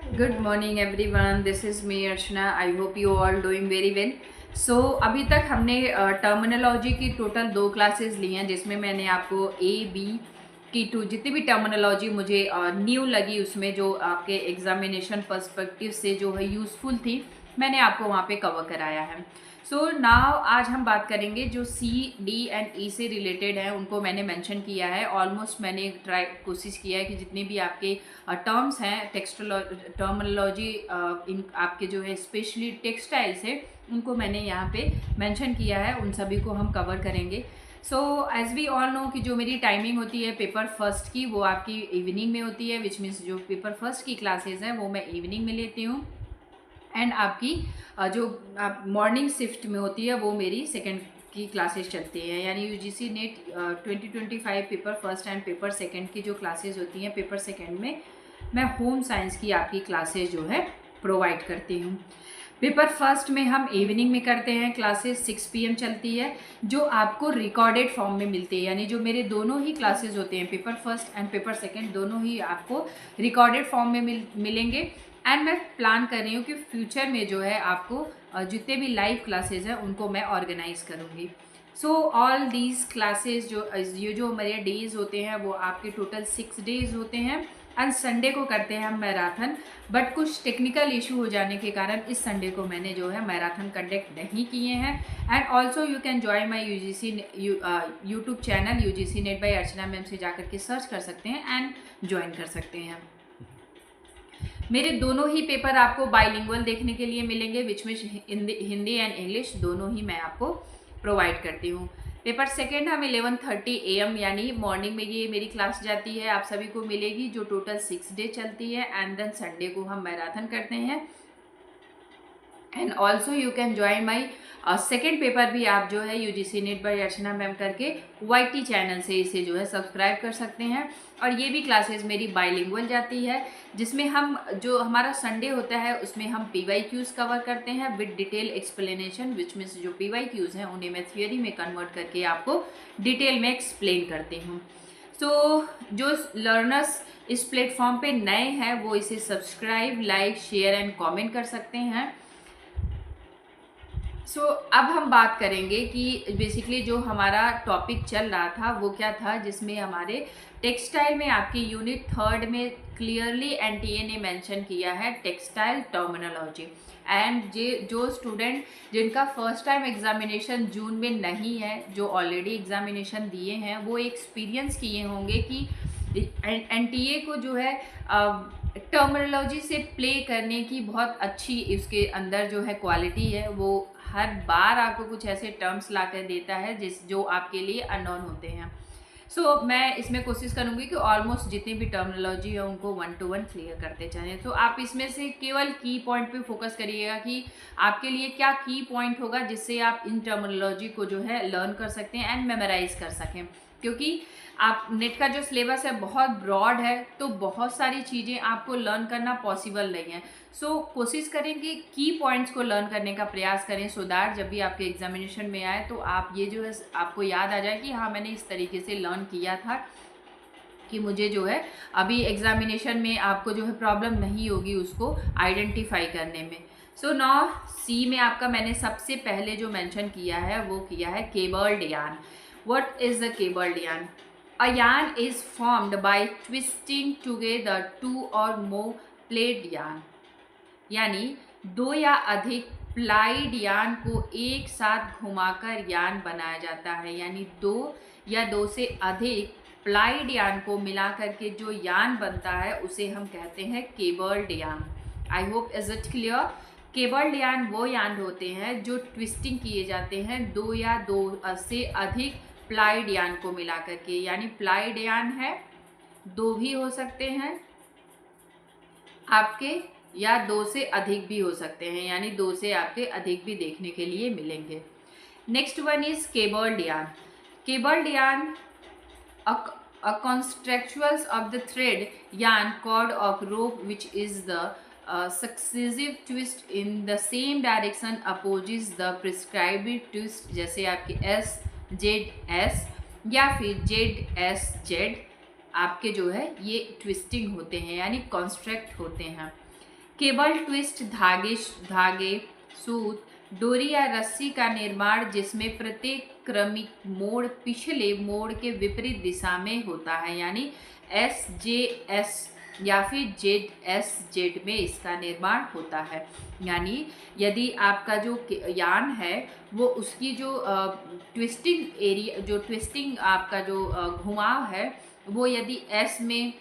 Good morning everyone. This is me Archana. I hope you all doing very well. So अभी तक हमने terminology की total 2 classes ली हैं, जिसमें मैंने आपको ए बी की टू जितनी भी टर्मिनोलॉजी मुझे न्यू लगी, उसमें जो आपके एग्जामिनेशन पर्सपेक्टिव से जो है यूज़फुल थी, मैंने आपको वहाँ पे कवर कराया है. सो नाउ आज हम बात करेंगे जो सी डी एंड ई से रिलेटेड है, उनको मैंने मेंशन किया है. ऑलमोस्ट मैंने कोशिश किया है कि जितने भी आपके टर्म्स हैं टर्मिनोलॉजी इन आपके जो है स्पेशली टेक्सटाइल्स है, उनको मैंने यहाँ पे मेंशन किया है. उन सभी को हम कवर करेंगे. So as we all know कि जो मेरी टाइमिंग होती है पेपर फर्स्ट की, वो आपकी इवनिंग में होती है, विच मीन्स जो पेपर फर्स्ट की क्लासेज हैं वो मैं इवनिंग में लेती हूँ. एंड आपकी जो मॉर्निंग शिफ्ट में होती है वो मेरी सेकेंड की क्लासेस चलती हैं. यानी UGC net 2025 paper first and paper second की जो क्लासेस होती हैं, पेपर सेकेंड में मैं होम साइंस की आपकी क्लासेस जो है प्रोवाइड करती हूँ. पेपर फर्स्ट में हम इवनिंग में करते हैं क्लासेस, 6 PM चलती है, जो आपको रिकॉर्डेड फॉर्म में मिलती है. यानी जो मेरे दोनों ही क्लासेस होते हैं, paper first and paper second, दोनों ही आपको रिकॉर्डेड फॉर्म में मिलेंगे. एंड मैं प्लान कर रही हूँ कि फ्यूचर में जो है आपको जितने भी लाइव क्लासेस हैं उनको मैं ऑर्गेनाइज करूँगी. सो ऑल दीज क्लासेस ये जो मेरे डेज होते हैं वो आपके टोटल 6 डेज होते हैं. एंड संडे को करते हैं हम मैराथन, बट कुछ टेक्निकल इशू हो जाने के कारण इस संडे को मैंने जो है मैराथन कंडक्ट नहीं किए हैं. And also you can join my YouTube channel UGC net by Archana ma'am से जाकर के सर्च कर सकते हैं एंड ज्वाइन कर सकते हैं. मेरे दोनों ही पेपर आपको बाइलिंगुअल देखने के लिए मिलेंगे, विच में हिंदी एंड इंग्लिश दोनों ही मैं आपको प्रोवाइड करती हूँ. पेपर सेकेंड हम 11:30 AM यानी मॉर्निंग में ये मेरी क्लास जाती है, आप सभी को मिलेगी, जो टोटल 6 डे चलती है. एंड देन संडे को हम मैराथन करते हैं. And also you can join my second paper भी आप जो है UGC net by Archana ma'am करके YT चैनल से इसे जो है सब्सक्राइब कर सकते हैं. और ये भी क्लासेस मेरी बाइलिंगुअल जाती है, जिसमें हम जो हमारा संडे होता है उसमें हम PYQs कवर करते हैं with detail explanation, which means जो PYQs हैं उन्हें मैं थियोरी में कन्वर्ट करके आपको डिटेल में एक्सप्लेन करती हूँ. सो जो लर्नर्स इस प्लेटफॉर्म पे नए हैं वो इसे subscribe, like, share and comment कर सकते हैं. सो अब हम बात करेंगे कि बेसिकली जो हमारा टॉपिक चल रहा था वो क्या था, जिसमें हमारे टेक्सटाइल में आपकी यूनिट 3 में क्लियरली NTA ने मेंशन किया है टेक्सटाइल टर्मिनोलॉजी. एंड जो स्टूडेंट जिनका फर्स्ट टाइम एग्जामिनेशन जून में नहीं है, जो ऑलरेडी एग्जामिनेशन दिए हैं, वो एक्सपीरियंस किए होंगे कि NTA को जो है टर्मिनोलॉजी से प्ले करने की बहुत अच्छी इसके अंदर जो है क्वालिटी है. वो हर बार आपको कुछ ऐसे टर्म्स ला कर देता है जो आपके लिए अननोन होते हैं. सो मैं इसमें कोशिश करूँगी कि ऑलमोस्ट जितनी भी टर्मिनोलॉजी है उनको 1 to 1 क्लियर करते जाएं. तो आप इसमें से केवल की पॉइंट पे फोकस करिएगा कि आपके लिए क्या की पॉइंट होगा जिससे आप इन टर्मिनोलॉजी को जो है लर्न कर सकते हैं एंड मेमोराइज कर सकें. क्योंकि आप नेट का जो सिलेबस है बहुत ब्रॉड है, तो बहुत सारी चीज़ें आपको लर्न करना पॉसिबल नहीं है. सो कोशिश करें कि की पॉइंट्स को लर्न करने का प्रयास करें, सो दैट जब भी आपके एग्जामिनेशन में आए तो आप ये जो है आपको याद आ जाए कि हाँ मैंने इस तरीके से लर्न किया था, कि मुझे जो है अभी एग्जामिनेशन में आपको जो है प्रॉब्लम नहीं होगी उसको आइडेंटिफाई करने में. सो नाउ सी में आपका मैंने सबसे पहले जो मेंशन किया है वो किया है cabled yarn. What is the cabled yarn? A yarn is formed by twisting together 2 or more played yarn. यानी 2 या अधिक प्लाइड यार्न को एक साथ घुमाकर यार्न बनाया जाता है. यानी 2 या 2 से अधिक प्लाइड यार्न को मिलाकर के जो यार्न बनता है उसे हम कहते हैं cabled yarn. I hope is it clear. Cabled yarn वो यार्न होते हैं जो ट्विस्टिंग किए जाते हैं 2 या 2 से अधिक प्लाइड यार्न को मिला करके. यानी प्लाइड यार्न है, 2 भी हो सकते हैं आपके, या 2 से अधिक भी हो सकते हैं, यानी 2 से आपके अधिक भी देखने के लिए मिलेंगे. Next one is cabled yarn. Cabled yarn a constructions of the thread yarn cord of rope which is the successive twist in the same direction opposes the prescribed twist. जैसे आपके SZS या फिर ZSZ आपके जो है ये twisting होते हैं, यानी कॉन्स्ट्रक्ट होते हैं. केबल ट्विस्ट धागे धागे सूत डोरी या रस्सी का निर्माण जिसमें प्रत्येक क्रमिक मोड़ पिछले मोड़ के विपरीत दिशा में होता है, यानी एस जे एस या फिर जेड एस जेड में इसका निर्माण होता है। यानी यदि आपका जो यान है वो उसकी जो ट्विस्टिंग एरिया, जो ट्विस्टिंग आपका जो घुमाव है वो यदि एस में,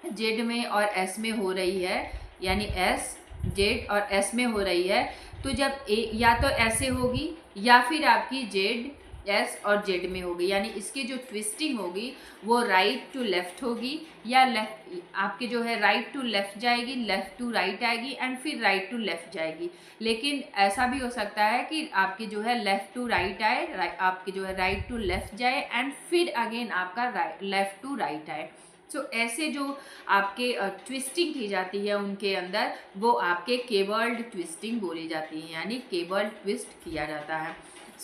जेड में और एस में हो रही है, यानी एस जेड और एस में हो रही है, तो जब या तो ऐसे होगी या फिर आपकी जेड एस और जेड में होगी, यानी इसकी जो ट्विस्टिंग होगी वो राइट टू लेफ्ट होगी, या लेफ्ट आपके जो है राइट टू लेफ्ट जाएगी, लेफ्ट टू राइट आएगी एंड फिर राइट टू लेफ्ट जाएगी। लेकिन ऐसा भी हो सकता है कि आपकी जो है लेफ्ट टू राइट आए, आपकी जो है राइट टू लेफ्ट जाए एंड फिर अगेन आपका लेफ्ट टू राइट आए। सो ऐसे जो आपके ट्विस्टिंग की जाती है उनके अंदर वो आपके केबल्ड ट्विस्टिंग बोली जाती है, यानी केबल ट्विस्ट किया जाता है।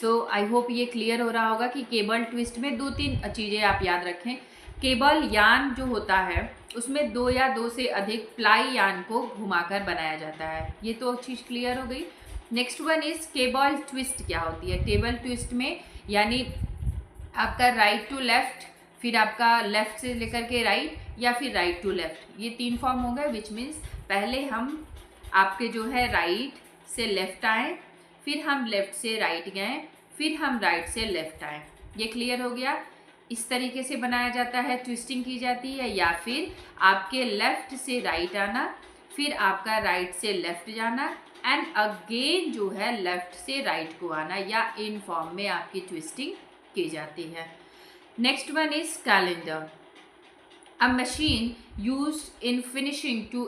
सो आई होप ये क्लियर हो रहा होगा कि केबल ट्विस्ट में 2-3 चीज़ें आप याद रखें। केबल यान जो होता है उसमें 2 या 2 से अधिक प्लाई यान को घुमाकर बनाया जाता है। ये तो चीज़ क्लियर हो गई। Next one is cable twist क्या होती है। केबल ट्विस्ट में यानी आपका राइट टू लेफ्ट, फिर आपका लेफ्ट से लेकर के राइट, या फिर राइट टू लेफ्ट, ये 3 फॉर्म हो गए। विच मीन्स पहले हम आपके जो है राइट से लेफ्ट आए, फिर हम लेफ्ट से राइट गए, फिर हम राइट से लेफ्ट आए। ये क्लियर हो गया। इस तरीके से बनाया जाता है, ट्विस्टिंग की जाती है। या फिर आपके लेफ्ट से राइट आना, फिर आपका राइट से लेफ्ट जाना एंड अगेन जो है लेफ्ट से राइट को आना, या इन फॉर्म में आपकी ट्विस्टिंग की जाती है। Next one is calendar, a machine used in finishing to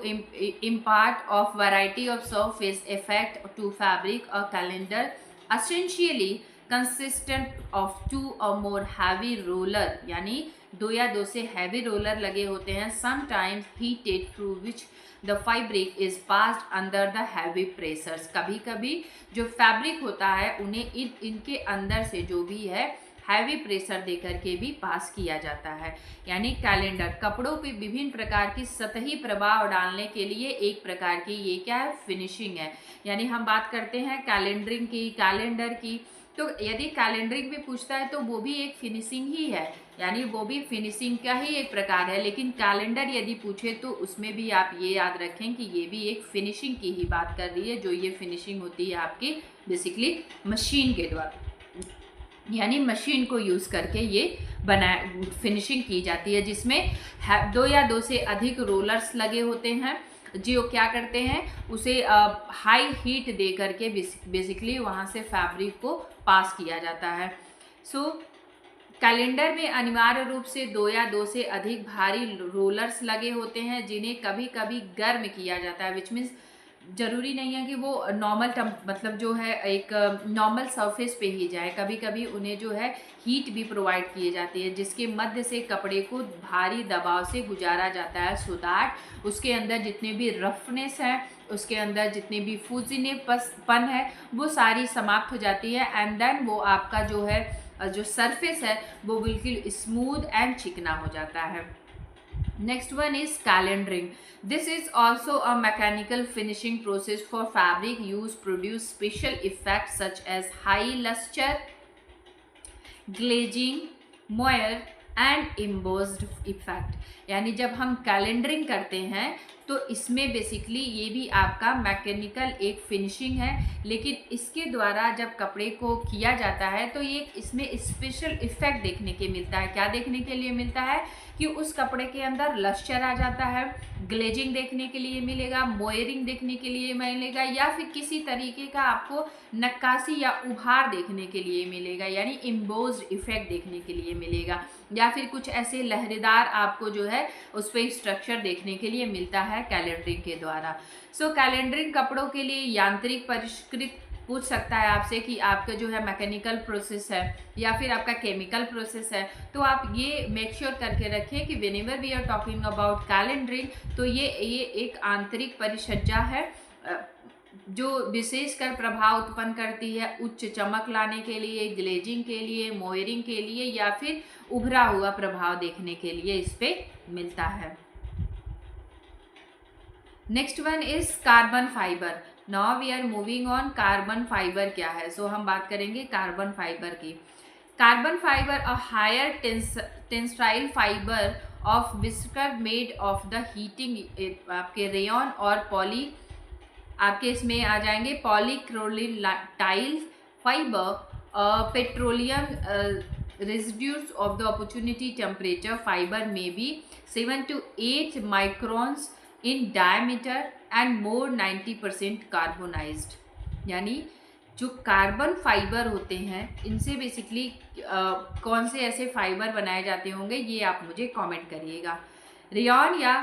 impart of variety of surface effect to fabric. A calendar essentially consistent of 2 or more heavy roller, यानी 2 या 2 से हैवी रोलर लगे होते हैं, sometimes heated through which the fabric is passed under the heavy pressures। कभी कभी जो fabric होता है उन्हें इनके अंदर से जो भी है हैवी प्रेशर देकर के भी पास किया जाता है। यानी कैलेंडर कपड़ों पे विभिन्न प्रकार की सतही प्रभाव डालने के लिए एक प्रकार की ये क्या है, फिनिशिंग है। यानी हम बात करते हैं कैलेंडरिंग की, कैलेंडर की, तो यदि कैलेंडरिंग भी पूछता है तो वो भी एक फिनिशिंग ही है, यानी वो भी फिनिशिंग का ही एक प्रकार है। लेकिन कैलेंडर यदि पूछे तो उसमें भी आप ये याद रखें कि ये भी एक फिनिशिंग की ही बात कर रही है, जो ये फिनिशिंग होती है आपकी बेसिकली मशीन के द्वारा, यानी मशीन को यूज़ करके ये फिनिशिंग की जाती है, जिसमें 2 या 2 से अधिक रोलर्स लगे होते हैं जो क्या करते हैं उसे हाई हीट दे करके बेसिकली वहाँ से फैब्रिक को पास किया जाता है। सो कैलेंडर में अनिवार्य रूप से 2 या 2 से अधिक भारी रोलर्स लगे होते हैं जिन्हें कभी कभी गर्म किया जाता है। विच मीन्स ज़रूरी नहीं है कि वो नॉर्मल मतलब जो है एक नॉर्मल सरफेस पे ही जाए, कभी कभी उन्हें जो है हीट भी प्रोवाइड किए जाती है जिसके मध्य से कपड़े को भारी दबाव से गुजारा जाता है, सो दैट उसके अंदर जितने भी रफनेस है, उसके अंदर जितने भी फूजीनेपन है वो सारी समाप्त हो जाती है एंड देन वो आपका जो है जो सरफेस है वो बिल्कुल स्मूथ एंड चिकना हो जाता है। Next one is calendering. This is also a mechanical finishing process for fabric used produce special effects such as high luster, glazing, moire and embossed effect। यानी जब हम कैलेंडरिंग करते हैं तो इसमें बेसिकली ये भी आपका मैकेनिकल एक फिनिशिंग है, लेकिन इसके द्वारा जब कपड़े को किया जाता है तो ये इसमें स्पेशल इफेक्ट देखने के मिलता है। क्या देखने के लिए मिलता है कि उस कपड़े के अंदर लश्चर आ जाता है, ग्लेजिंग देखने के लिए मिलेगा, मोयरिंग देखने के लिए मिलेगा, या फिर किसी तरीके का आपको नक्काशी या उभार देखने के लिए मिलेगा, यानी एम्बोस्ड इफेक्ट देखने के लिए मिलेगा, या फिर कुछ ऐसे लहरेदार आपको जो है उस पर स्ट्रक्चर देखने के लिए मिलता है कैलेंडरिंग के द्वारा। सो कैलेंडरिंग कपड़ों के लिए यांत्रिक परिष्कृत पूछ सकता है आपसे कि आपका जो है मैकेनिकल प्रोसेस है या फिर आपका केमिकल प्रोसेस है, तो आप ये मेक श्योर करके रखें कि whenever we are talking about calendaring तो ये एक आंतरिक परिसज्जा है जो विशेषकर प्रभाव उत्पन्न करती है उच्च चमक लाने के लिए, ग्लेजिंग के लिए, मोयरिंग के लिए, या फिर उभरा हुआ प्रभाव देखने के लिए इस पे मिलता है। Next one is carbon fibre. Now we are moving on carbon fibre क्या है। सो हम बात करेंगे कार्बन फाइबर की। Carbon fibre a higher tensile fibre of whisker made of the heating आपके रेयन और पॉली आपके इसमें आ जाएंगे polyacrylonitrile fibre petroleum residues of the opportunity temperature fibre में be 7 to 8 microns in diameter and more 90% carbonised. यानी जो carbon fibre होते हैं इनसे बेसिकली कौन से ऐसे फाइबर बनाए जाते होंगे ये आप मुझे कमेंट करिएगा। रेयन या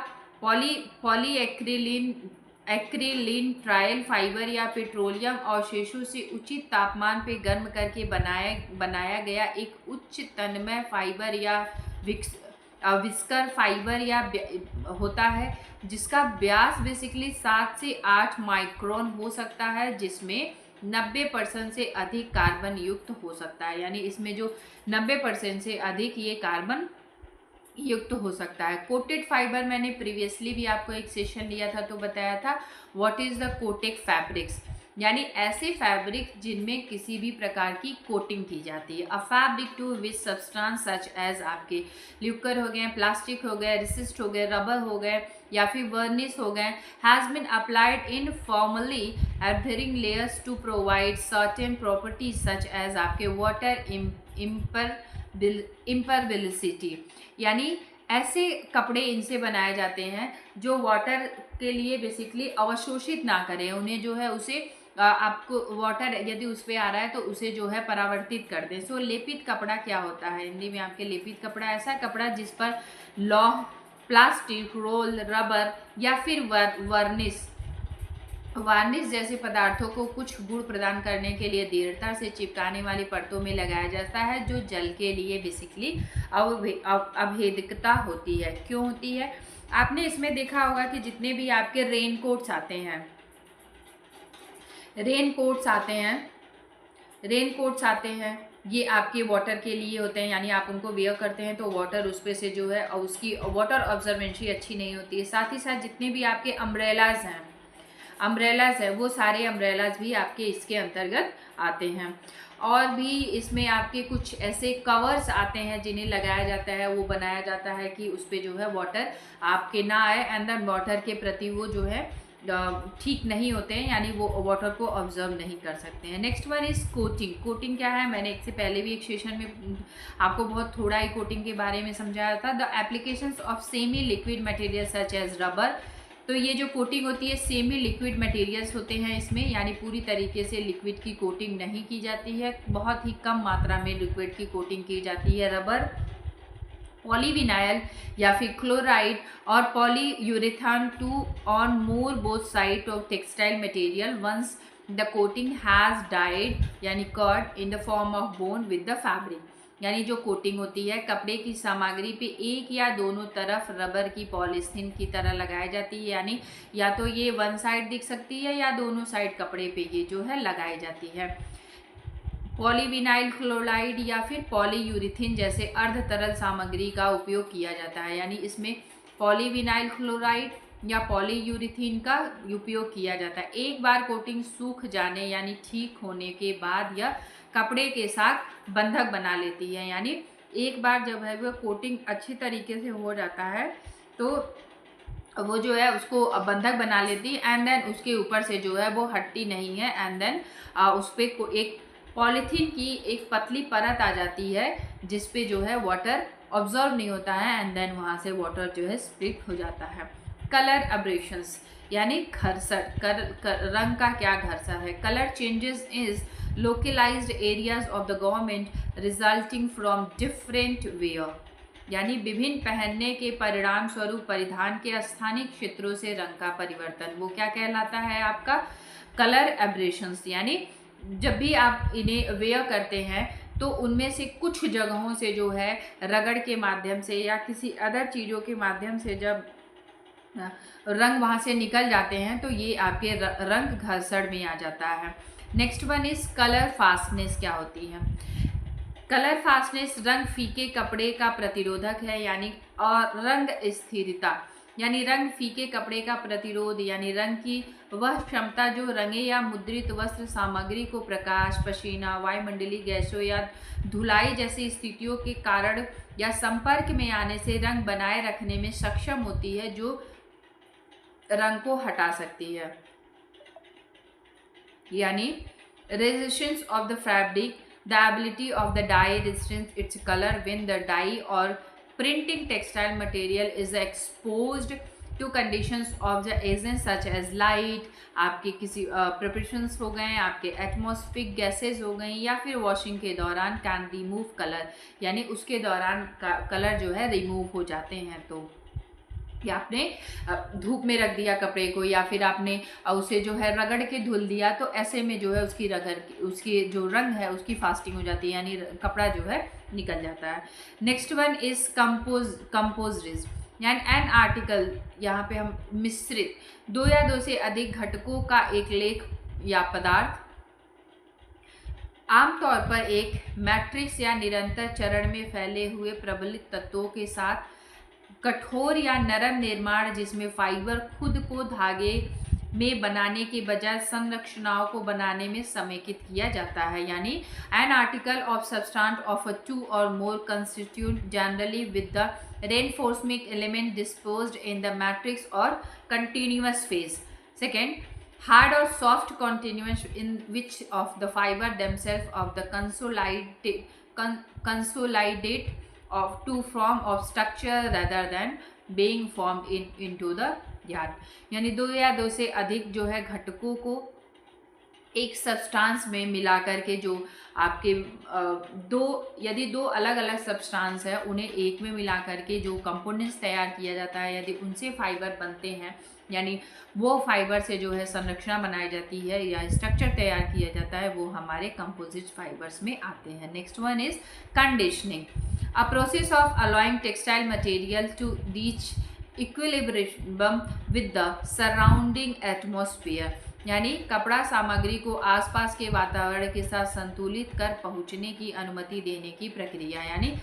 एक्रिलिन ट्रायल फाइबर या पेट्रोलियम अवशेषों से उचित तापमान पे गर्म करके बनाया गया एक उच्च तन्मय फाइबर या विस्कर फाइबर या होता है जिसका व्यास बेसिकली 7 से 8 माइक्रोन हो सकता है, जिसमें 90% से अधिक कार्बन युक्त हो सकता है। यानी इसमें जो 90% से अधिक ये कार्बन युक्त हो सकता है। कोटेड फाइबर मैंने प्रीवियसली भी आपको एक सेशन लिया था तो बताया था what is the coated fabrics, यानी ऐसे फैब्रिक जिनमें किसी भी प्रकार की कोटिंग की जाती है। A fabric to which substance such as आपके ल्यूकर हो गए, प्लास्टिक हो गए, रेसिस्ट हो गए, रबर हो गए या फिर वर्निश हो गए, has been applied in formally adhering layers to provide certain properties such as आपके वाटर इम्परबिलिसिटी। यानी ऐसे कपड़े इनसे बनाए जाते हैं जो वाटर के लिए बेसिकली अवशोषित ना करें, उन्हें जो है उसे आपको वाटर यदि उस पर आ रहा है तो उसे जो है परावर्तित कर दें। सो लेपित कपड़ा क्या होता है हिंदी में आपके लेपित कपड़ा ऐसा कपड़ा जिस पर लौह, प्लास्टिक, रोल, रबर या फिर वार्निश जैसे पदार्थों को कुछ गुण प्रदान करने के लिए दृढ़ता से चिपकाने वाली परतों में लगाया जाता है जो जल के लिए बेसिकली अभेदकता होती है। क्यों होती है? आपने इसमें देखा होगा कि जितने भी आपके रेन कोट्स आते हैं ये आपके वाटर के लिए होते हैं, यानी आप उनको वेयर करते हैं तो वाटर उस पर से जो है और उसकी वाटर ऑब्जर्वेंसी अच्छी नहीं होती है। साथ ही साथ जितने भी आपके अम्ब्रेलाज है वो सारे अम्ब्रेलाज भी आपके इसके अंतर्गत आते हैं। और भी इसमें आपके कुछ ऐसे कवर्स आते हैं जिन्हें लगाया जाता है, वो बनाया जाता है कि उस पर जो है वाटर आपके ना आए एंड देन वाटर के प्रति वो जो है ठीक नहीं होते हैं, यानी वो वाटर को ऑब्जर्व नहीं कर सकते हैं। Next one is coating. Coating क्या है? मैंने इससे पहले भी एक सेशन में आपको बहुत थोड़ा ही कोटिंग के बारे में समझाया था। The applications of semi liquid material such as rubber. तो ये जो कोटिंग होती है सेमी लिक्विड मटेरियल्स होते हैं इसमें, यानी पूरी तरीके से लिक्विड की कोटिंग नहीं की जाती है, बहुत ही कम मात्रा में लिक्विड की कोटिंग की जाती है। रबर, पॉलीविनाइल या फिर क्लोराइड और polyurethane to on more both side of textile material once the coating has डाइड यानी cured in the form of bond with the fabric. यानी जो कोटिंग होती है कपड़े की सामग्री पे एक या दोनों तरफ रबर की पॉलीथीन की तरह लगाई जाती है, यानी या तो ये वन साइड दिख सकती है या दोनों साइड कपड़े पे ये जो है लगाई जाती है। पॉलीविनाइल क्लोराइड या फिर पॉलीयूरेथीन जैसे अर्ध तरल सामग्री का उपयोग किया जाता है, यानी इसमें पॉलीविनाइल क्लोराइड या पॉलीयूरेथीन का उपयोग किया जाता है। एक बार कोटिंग सूख जाने यानी ठीक होने के बाद यह कपड़े के साथ बंधक बना लेती है, यानी एक बार जब है वो कोटिंग अच्छी तरीके से हो जाता है तो वो जो है उसको बंधक बना लेती है एंड देन उसके ऊपर से जो है वो हटती नहीं है एंड देन उस पर एक पॉलीथीन की एक पतली परत आ जाती है जिस पे जो है वाटर ऑब्जर्व नहीं होता है एंड देन वहाँ से वाटर जो है स्प्लिट हो जाता है। कलर अब्रेशंस यानी घर्षण, रंग का क्या घर्षण है? Colour changes is localised areas of the government resulting from different wear, यानी विभिन्न पहनने के परिणाम स्वरूप परिधान के स्थानीय क्षेत्रों से रंग का परिवर्तन, वो क्या कहलाता है आपका? Colour aberrations. यानी जब भी आप इन्हें वेयर करते हैं तो उनमें से कुछ जगहों से जो है रगड़ के माध्यम से या किसी अदर चीज़ों के माध्यम से जब रंग वहाँ से निकल जाते हैं तो ये आपके रंग घर्षण में आ जाता है। Next one is colour fastness. क्या होती है? कलर फास्टनेस रंग फीके कपड़े का प्रतिरोधक है, यानी और रंग स्थिरता, यानी रंग फीके कपड़े का प्रतिरोध, यानी रंग की वह क्षमता जो रंगे या मुद्रित वस्त्र सामग्री को प्रकाश, पसीना, वायुमंडलीय गैसों या धुलाई जैसी स्थितियों के कारण या संपर्क में आने से रंग बनाए रखने में सक्षम होती है, जो रंग को हटा सकती है। यानी resistance of the fabric, the ability of the dye resist its color when the dye or printing textile material is exposed to conditions of the agents such as light, आपके किसी प्रिपरेशंस हो गए, आपके एटमॉस्फेरिक गैसेज हो गई, या फिर washing के दौरान कैन रिमूव कलर, यानी उसके दौरान कलर जो है रिमूव हो जाते हैं। तो या आपने धूप में रख दिया कपड़े को, या फिर आपने उसे जो है रगड़ के धुल दिया, तो ऐसे में जो है उसकी जो रंग है उसकी फास्टिंग हो जाती है, यानी कपड़ा जो है निकल जाता है। नेक्स्ट वन इज कंपोजिज, यानी एन आर्टिकल, यहाँ पे हम मिश्रित 2 या 2 से अधिक घटकों का एक लेख या पदार्थ आमतौर पर एक मैट्रिक्स या निरंतर चरण में फैले हुए प्रबलित तत्वों के साथ कठोर या नरम निर्माण, जिसमें फाइबर खुद को धागे में बनाने के बजाय संरचनाओं को बनाने में समेकित किया जाता है। यानी an article of substance of 2 और more constitute generally with the reinforcement element disposed in the matrix or continuous phase. Second, hard or soft continuous in which of the fiber themselves of the consolidate of to form of structure rather than being formed into the yarn. यानी 2 या 2 से अधिक जो है घटकों को एक substance में मिलाकर के, जो आपके यदि 2 अलग अलग सब्सटेंस है उन्हें एक में मिलाकर के जो कंपोनेंट्स तैयार किया जाता है, यदि उनसे फाइबर बनते हैं, यानी वो फाइबर से जो है संरचना बनाई जाती है या स्ट्रक्चर तैयार किया जाता है, वो हमारे कंपोजिट फाइबर्स में आते हैं। Next one is conditioning, a process of allowing textile material to reach equilibrium with the surrounding atmosphere, यानी कपड़ा सामग्री को आसपास के वातावरण के साथ संतुलित कर पहुंचने की अनुमति देने की प्रक्रिया। यानी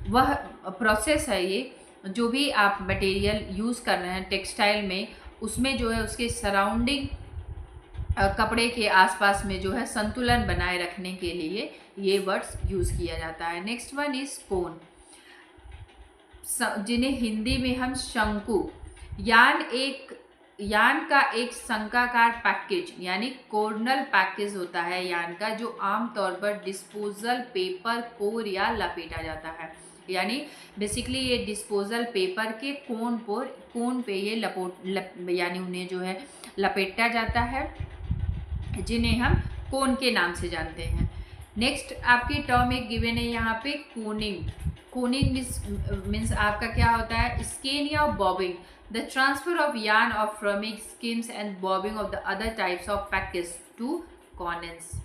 वह प्रोसेस है ये, जो भी आप मटेरियल यूज़ कर रहे हैं टेक्सटाइल में, उसमें जो है उसके सराउंडिंग कपड़े के आसपास में जो है संतुलन बनाए रखने के लिए ये वर्ड्स यूज़ किया जाता है। नेक्स्ट वन इज कोन, जिन्हें हिंदी में हम शंकु, यान का एक शंकाकार पैकेज यानी कोर्नल पैकेज होता है यान का, जो आमतौर पर डिस्पोजल पेपर कोर या लपेटा जाता है। यानी बेसिकली ये डिस्पोजल पेपर के कोन पे ये यानी उन्हें जो है लपेटा जाता है, जिन्हें हम कोन के नाम से जानते हैं। नेक्स्ट आपकी टर्म एक गिवन है यहाँ पे कोनिंग मीन्स आपका क्या होता है, स्केन या bobbing, the transfer of yarn of from skins and bobbing of the other types of package to cones।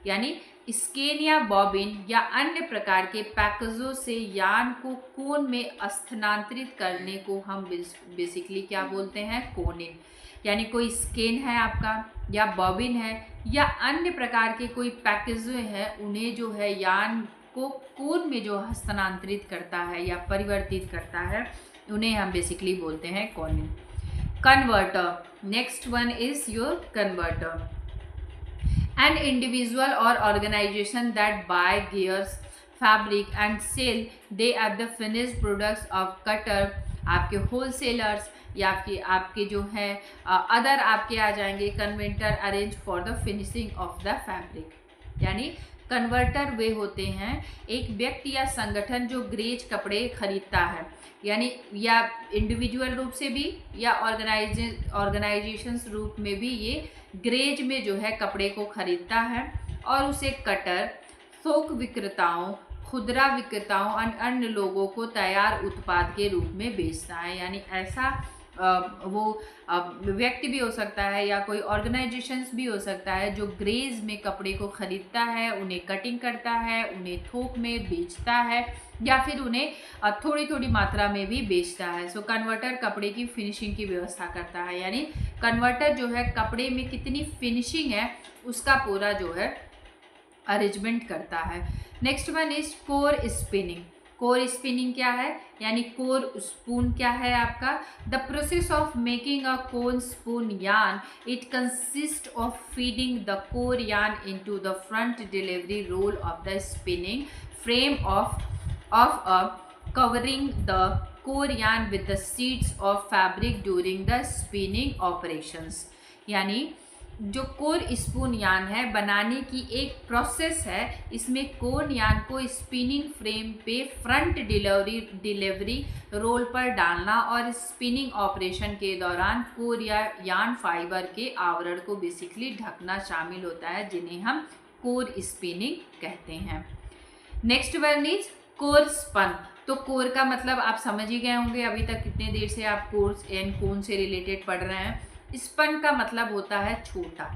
यानी स्केन या बॉबिन या अन्य प्रकार के पैकेजों से यान को कोन में स्थानांतरित करने को हम बेसिकली क्या बोलते हैं, कोनिंग। यानी कोई स्केन है आपका या बॉबिन है या अन्य प्रकार के कोई पैकेज है, उन्हें जो है यान को कोन में जो हस्तांतरित करता है या परिवर्तित करता है, उन्हें हम बेसिकली बोलते हैं Koenig. Converter, next one is your converter, an individual or organization that buy gears, fabric and sell they are the finished products of cutter, आपके wholesalers या आपके जो है अदर आपके आ जाएंगे converter arrange for the finishing of the fabric. यानी converter वे होते हैं एक व्यक्ति या संगठन जो ग्रेज कपड़े खरीदता है, यानी या इंडिविजुअल रूप से भी या ऑर्गेनाइजेशंस रूप में भी ये ग्रेज में जो है कपड़े को खरीदता है और उसे कटर, थोक विक्रेताओं, खुदरा विक्रेताओं और अन्य लोगों को तैयार उत्पाद के रूप में बेचता है। यानी ऐसा वो व्यक्ति भी हो सकता है या कोई ऑर्गेनाइजेशंस भी हो सकता है जो ग्रेज में कपड़े को खरीदता है, उन्हें कटिंग करता है, उन्हें थोक में बेचता है या फिर उन्हें थोड़ी थोड़ी मात्रा में भी बेचता है। सो कन्वर्टर कपड़े की फिनिशिंग की व्यवस्था करता है, यानी कन्वर्टर जो है कपड़े में कितनी फिनिशिंग है उसका पूरा जो है अरेंजमेंट करता है। Next one is core spinning, core spinning क्या है, यानी कोर स्पून क्या है आपका? The process of making a core spun yarn, it consist of feeding the core yarn into the front delivery roll of the spinning frame of a covering the core yarn with the sheets of fabric during the spinning operations। यानी जो core spoon yarn है बनाने की एक process है, इसमें core yarn को spinning frame पे फ्रंट डिलीवरी रोल पर डालना और स्पिनिंग ऑपरेशन के दौरान कोर या यार्न फाइबर के आवरण को बेसिकली ढकना शामिल होता है, जिन्हें हम कोर स्पिनिंग कहते हैं। Next one is core spun. तो कोर का मतलब आप समझ ही गए होंगे, अभी तक कितने देर से आप कोर्स एंड कोन से रिलेटेड पढ़ रहे हैं। स्पन का मतलब होता है छोटा।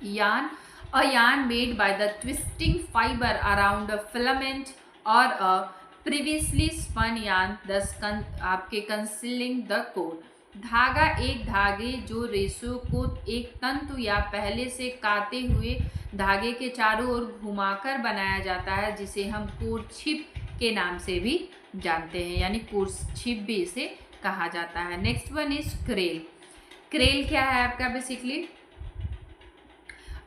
Yarn, a yarn made by the twisting fibre around a filament और अ प्रीवियसली स्पन यार्न दस आपके कंसीलिंग द कोर। धागा, एक धागे जो रेशों को एक तंतु या पहले से काते हुए धागे के चारों ओर घुमाकर बनाया जाता है, जिसे हम कोर छिप के नाम से भी जानते हैं, यानी कोर छिप भी इसे कहा जाता है। Next one is creel. Creel क्या है आपका? Basically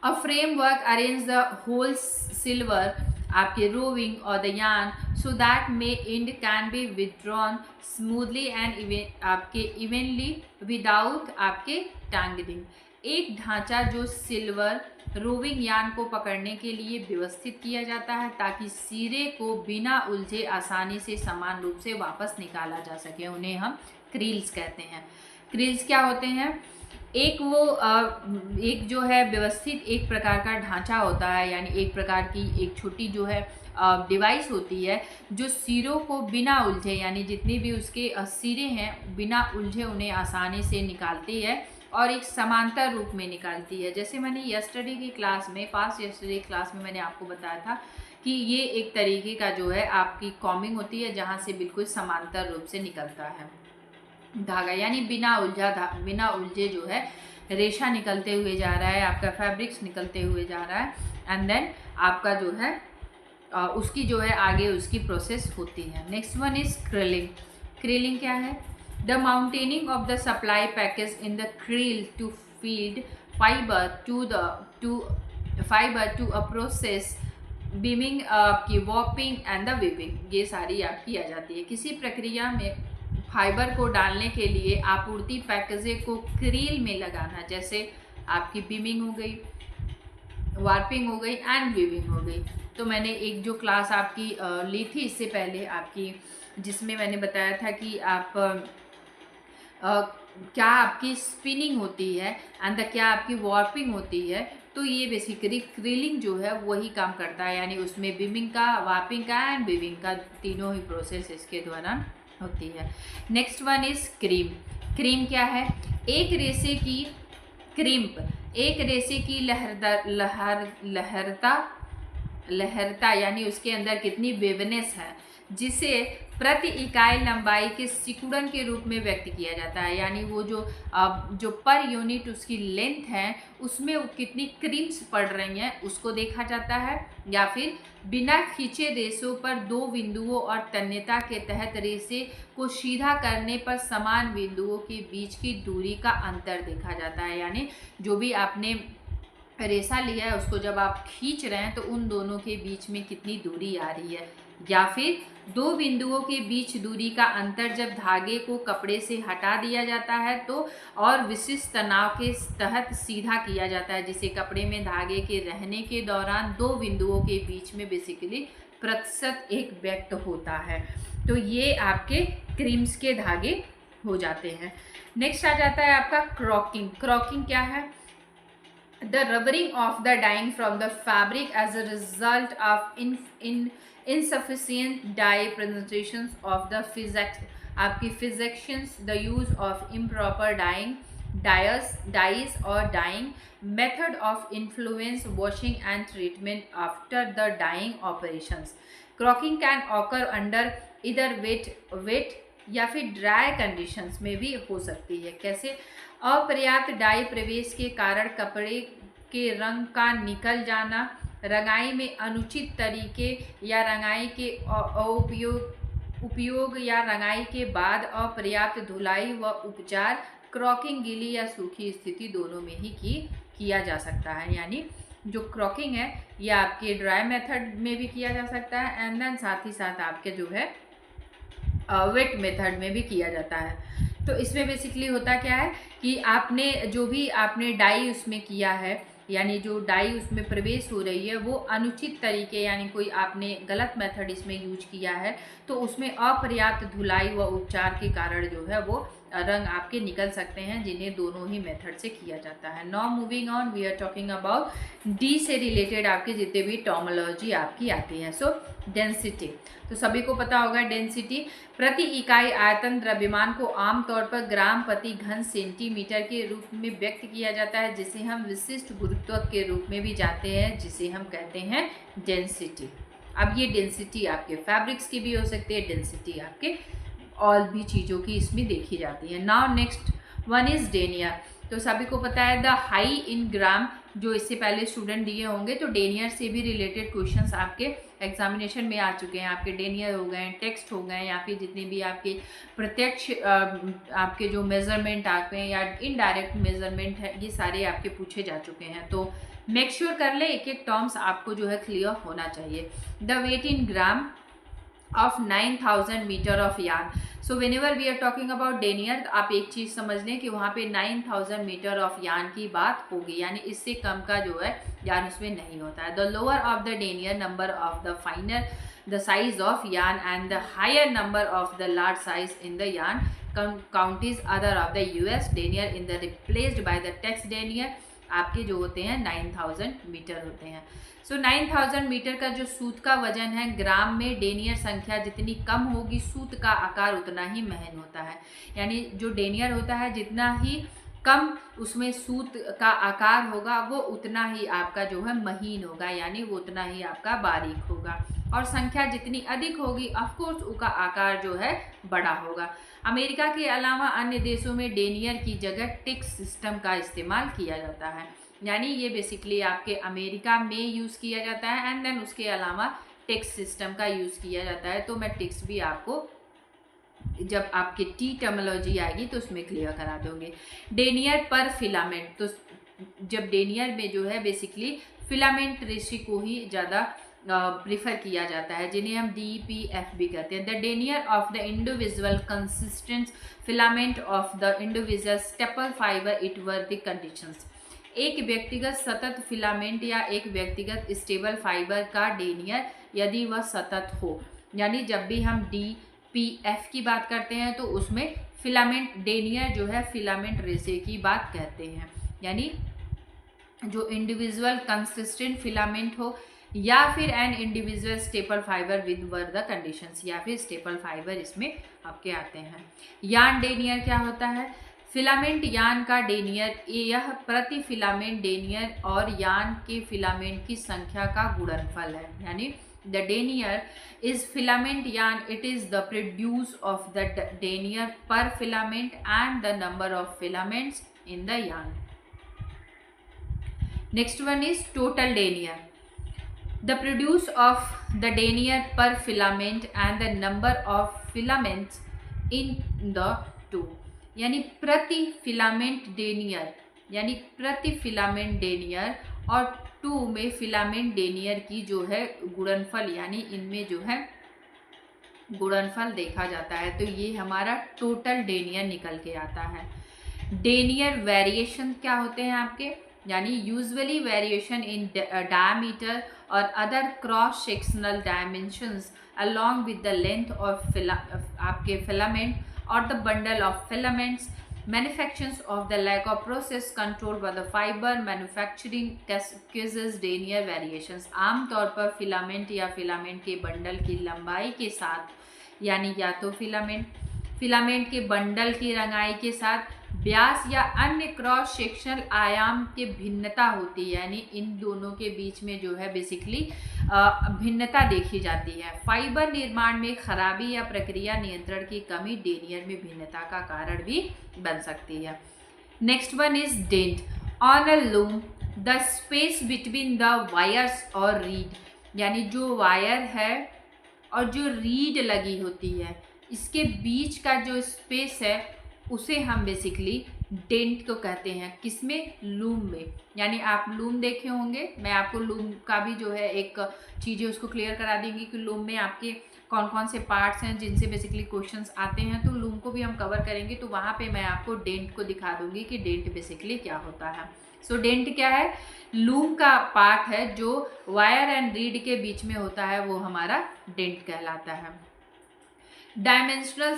a framework arrange the whole sliver आपके रोविंग और the yarn so that may end can be withdrawn smoothly and आपके इवनली विदाउट आपके टैंगलिंग। एक ढांचा जो सिल्वर रोविंग यार्न को पकड़ने के लिए व्यवस्थित किया जाता है ताकि सिरे को बिना उलझे आसानी से समान रूप से वापस निकाला जा सके, उन्हें हम क्रील्स कहते हैं। क्रील्स क्या होते हैं? एक जो है व्यवस्थित एक प्रकार का ढांचा होता है, यानी एक प्रकार की एक छोटी जो है डिवाइस होती है जो सिरों को बिना उलझे, यानी जितने भी उसके सिरे हैं बिना उलझे उन्हें आसानी से निकालती है और एक समांतर रूप में निकालती है। जैसे मैंने यस्टरडे की क्लास में मैंने आपको बताया था कि ये एक तरीके का जो है आपकी कॉमिंग होती है जहाँ से बिल्कुल समांतर रूप से निकलता है धागा, यानी बिना उलझे जो है रेशा निकलते हुए जा रहा है, आपका फैब्रिक्स निकलते हुए जा रहा है, एंड देन आपका जो है उसकी जो है आगे उसकी प्रोसेस होती है। Next one is creeling. Creeling क्या है? The mounting of the supply package in the creel to feed fibre to a process beaming की वॉपिंग एंड द वीविंग, ये सारी आपकी आ जाती है। किसी प्रक्रिया में फाइबर को डालने के लिए आपूर्ति पैकेजे को क्रील में लगाना, जैसे आपकी बीमिंग हो गई, वार्पिंग हो गई एंड वीविंग हो गई। तो मैंने एक जो क्लास आपकी ली थी इससे पहले आपकी, जिसमें मैंने बताया था कि आप क्या आपकी स्पिनिंग होती है एंड क्या आपकी वार्पिंग होती है, तो ये बेसिकली क्रीलिंग जो है वही काम करता है, यानी उसमें बीमिंग का, वार्पिंग का एंड वीविंग का तीनों ही प्रोसेस इसके दौरान होती है। Next one is cream. Cream क्या है? एक रेशे की क्रीम्प, एक रेशे की लहरता यानी उसके अंदर कितनी वेवनेस है, जिसे प्रति इकाई लंबाई के सिकुड़न के रूप में व्यक्त किया जाता है, यानी वो जो पर यूनिट उसकी लेंथ है उसमें वो कितनी क्रीम्स पड़ रही हैं उसको देखा जाता है, या फिर बिना खींचे रेशों पर दो बिंदुओं और तन्यता के तहत रेशे को सीधा करने पर समान बिंदुओं के बीच की दूरी का अंतर देखा जाता है, यानी जो भी आपने रेशा लिया है उसको जब आप खींच रहे हैं तो उन दोनों के बीच में कितनी दूरी आ रही है, या फिर दो बिंदुओं के बीच दूरी का अंतर जब धागे को कपड़े से हटा दिया जाता है तो और विशिष्ट तनाव के तहत सीधा किया जाता है, जिसे कपड़े में धागे के रहने के दौरान दो बिंदुओं के बीच में बेसिकली प्रतिशत एक व्यक्त होता है। तो ये आपके क्रीम्स के धागे हो जाते हैं। नेक्स्ट आ जाता है आपका क्रॉकिंग। क्रॉकिंग क्या है? The rubbering of the dyeing from the fabric as a result of insufficient dye presentations of the आपकी physics, the use of improper dyes or dyeing method of influence washing and treatment after the dyeing operations. Crocking can occur under either wet या फिर dry conditions में भी हो सकती है। कैसे? अपर्याप्त डाई प्रवेश के कारण कपड़े के रंग का निकल जाना रंगाई में अनुचित तरीके या रंगाई के उपयोग या रंगाई के बाद अपर्याप्त धुलाई व उपचार क्रॉकिंग गीली या सूखी स्थिति दोनों में ही किया जा सकता है। यानी जो क्रॉकिंग है ये आपके ड्राई मेथड में भी किया जा सकता है एंड देन साथ ही साथ आपके जो है वेट मेथड में भी किया जाता है। तो इसमें बेसिकली होता क्या है कि आपने जो भी आपने डाई उसमें किया है, यानी जो डाई उसमें प्रवेश हो रही है वो अनुचित तरीके यानी कोई आपने गलत मेथड इसमें यूज किया है तो उसमें अपर्याप्त धुलाई व उपचार के कारण जो है वो रंग आपके निकल सकते हैं, जिन्हें दोनों ही मेथड से किया जाता है। Now moving on, we are talking about D से रिलेटेड आपके जितने भी टर्मिनोलॉजी आपकी आती है। सो डेंसिटी, तो सभी को पता होगा डेंसिटी प्रति इकाई आयतन द्रव्यमान को आमतौर पर ग्राम प्रति घन सेंटीमीटर के रूप में व्यक्त किया जाता है, जिसे हम विशिष्ट गुरुत्व के रूप में भी जानते हैं, जिसे हम कहते हैं डेंसिटी। अब ये डेंसिटी आपके फैब्रिक्स की भी हो सकती है, डेंसिटी आपके और भी चीज़ों की इसमें देखी जाती है। Now next one is denier, तो सभी को पता है द हाई इन ग्राम, जो इससे पहले स्टूडेंट दिए होंगे तो डेनियर से भी रिलेटेड क्वेश्चंस आपके एग्जामिनेशन में आ चुके हैं। आपके डेनियर हो गए, टेक्स्ट हो गए, या फिर जितने भी आपके प्रत्यक्ष आपके जो मेजरमेंट आते हैं या इनडायरेक्ट मेजरमेंट है, ये सारे आपके पूछे जा चुके हैं। तो मेक श्योर कर ले एक एक टर्म्स आपको जो है क्लियर होना चाहिए। The weight in gram of 9000 metre of yarn, so whenever we are talking about denier, तो आप एक चीज़ समझ लें कि वहाँ पे 9000 मीटर ऑफ यार्न की बात होगी, यानी इससे कम का जो है यार्न उसमें नहीं होता है। The lower of the denier number of the finer the size of yarn and the higher number of the large size in the yarn counties other of the US denier in the replaced by the text denier, आपके जो होते हैं 9000 metre होते हैं। सो 9000 metre का जो सूत का वजन है ग्राम में, डेनियर संख्या जितनी कम होगी सूत का आकार उतना ही महीन होता है। यानी जो डेनियर होता है जितना ही कम उसमें सूत का आकार होगा वो उतना ही आपका जो है महीन होगा, यानी वो उतना ही आपका बारीक होगा, और संख्या जितनी अधिक होगी ऑफकोर्स उसका आकार जो है बड़ा होगा। अमेरिका के अलावा अन्य देशों में डेनियर की जगह टिक्स सिस्टम का इस्तेमाल किया जाता है, यानी ये बेसिकली आपके अमेरिका में यूज़ किया जाता है एंड देन उसके अलावा टेक्स सिस्टम का यूज़ किया जाता है। तो मैं टेक्स भी आपको जब आपके टी टर्मिनोलॉजी आएगी तो उसमें क्लियर करा दूंगी। डेनियर पर फिलामेंट, तो जब डेनियर में जो है बेसिकली फिलामेंट रेशो को ही ज़्यादा प्रिफर किया जाता है, जिन्हें हम DPF भी कहते हैं। The denier of the individual consistence filament of the individual staple fibre it were the conditions, एक व्यक्तिगत सतत फिलामेंट या एक व्यक्तिगत स्टेबल फाइबर का डेनियर यदि वह सतत हो, यानी जब भी हम DPF की बात करते हैं तो उसमें फिलामेंट डेनियर जो है फिलामेंट रेशे की बात कहते हैं, यानी जो इंडिविजुअल कंसिस्टेंट फिलामेंट हो या फिर an individual staple fibre with were the conditions, या फिर स्टेपल फाइबर इसमें आपके आते हैं। यार्न डेनियर क्या होता है? फिलामेंट यार्न का डेनियर यह प्रति फिलामेंट डेनियर और यार्न के फिलामेंट की संख्या का गुणनफल है, यानी the denier is filament yarn, it is the produce of the denier per filament and the number of filaments in the yarn. Next one is total denier, the produce of the denier per filament and the number of filaments in the two, यानी प्रति filament denier, यानी प्रति filament denier और to में filament denier की जो है गुणनफल, यानी इनमें जो है गुणनफल देखा जाता है, तो ये हमारा टोटल डेनियर निकल के आता है। डेनियर वेरिएशन क्या होते हैं आपके, यानी यूजुअली वेरिएशन इन डायमीटर और other cross sectional dimensions along with the length of आपके filament or the bundle of filaments, manufacturers of the lack of process control by the fiber manufacturing causes denier variations। आमतौर पर filament या filament के bundle की लंबाई के साथ, यानी या तो फिलामेंट के बंडल की रंगाई के साथ व्यास या अन्य क्रॉस सेक्शनल आयाम के भिन्नता होती है, यानी इन दोनों के बीच में जो है बेसिकली भिन्नता देखी जाती है। फाइबर निर्माण में खराबी या प्रक्रिया नियंत्रण की कमी डेनियर में भिन्नता का कारण भी बन सकती है। Next one is dent on a loom the space between the wires और रीड, यानी जो वायर है और जो रीड लगी होती है इसके बीच का जो स्पेस है उसे हम बेसिकली डेंट को कहते हैं। किसमें? लूम में। यानी आप लूम देखे होंगे, मैं आपको लूम का भी जो है एक चीज़ें उसको क्लियर करा देंगी कि लूम में आपके कौन कौन से पार्ट्स हैं जिनसे बेसिकली क्वेश्चंस आते हैं, तो लूम को भी हम कवर करेंगे। तो वहाँ पे मैं आपको डेंट को दिखा दूंगी कि डेंट बेसिकली क्या होता है। सो डेंट क्या है? लूम का पार्ट है जो वायर एंड रीड के बीच में होता है, वो हमारा डेंट कहलाता है। Dimensional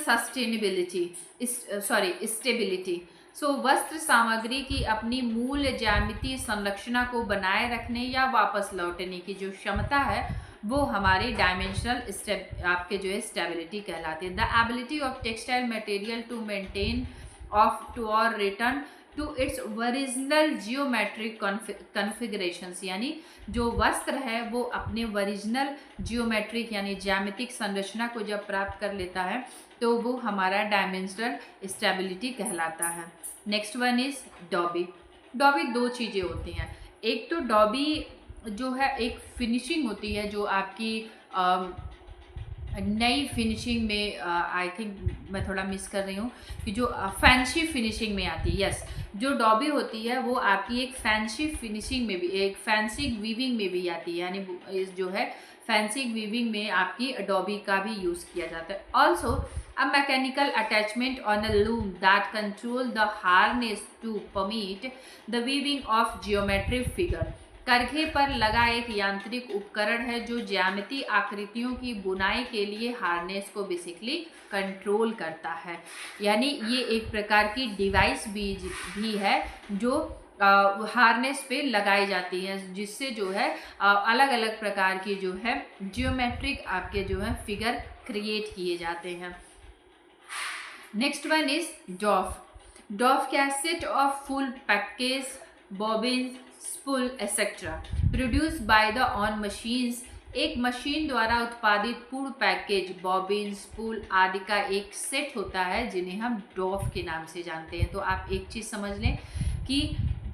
stability. सो वस्त्र सामग्री की अपनी मूल ज्यामितीय संरचना को बनाए रखने या वापस लौटने की जो क्षमता है वो हमारी डायमेंशनल आपके जो है स्टेबिलिटी कहलाती है। The ability of textile material to maintain to और return to its original geometric configurations, यानी जो वस्त्र है वो अपने ओरिजिनल जियोमेट्रिक यानी ज्यामितिक संरचना को जब प्राप्त कर लेता है तो वो हमारा डायमेंशनल स्टेबिलिटी कहलाता है। Next one is dobby. Dobby दो चीज़ें होती हैं। एक तो डॉबी जो है एक फिनिशिंग होती है जो आपकी नई फिनिशिंग में, आई थिंक मैं थोड़ा मिस कर रही हूँ, कि जो फैंसी फिनिशिंग में आती है। यस, जो डॉबी होती है वो आपकी एक फैंसी फिनिशिंग में भी, एक फैंसी वीविंग में भी आती है, यानी जो है फैंसी वीविंग में आपकी डॉबी का भी यूज़ किया जाता है। Also a mechanical attachment on a loom that control the harness to permit the weaving of geometric figure. करघे पर लगा एक यांत्रिक उपकरण है जो ज्यामितीय आकृतियों की बुनाई के लिए हार्नेस को बेसिकली कंट्रोल करता है। यानी ये एक प्रकार की डिवाइस भी है जो हार्नेस पे लगाई जाती है, जिससे जो है अलग अलग प्रकार की जो है जियोमेट्रिक आपके जो है फिगर क्रिएट किए जाते हैं। Next one is डॉफ। डॉफ क्या? Set of full package bobbin spool etcetera produce by the on machines. एक मशीन द्वारा उत्पादित पूर्ण पैकेज बॉबिन स्पूल आदि का एक सेट होता है जिन्हें हम डॉफ के नाम से जानते हैं। तो आप एक चीज़ समझ लें कि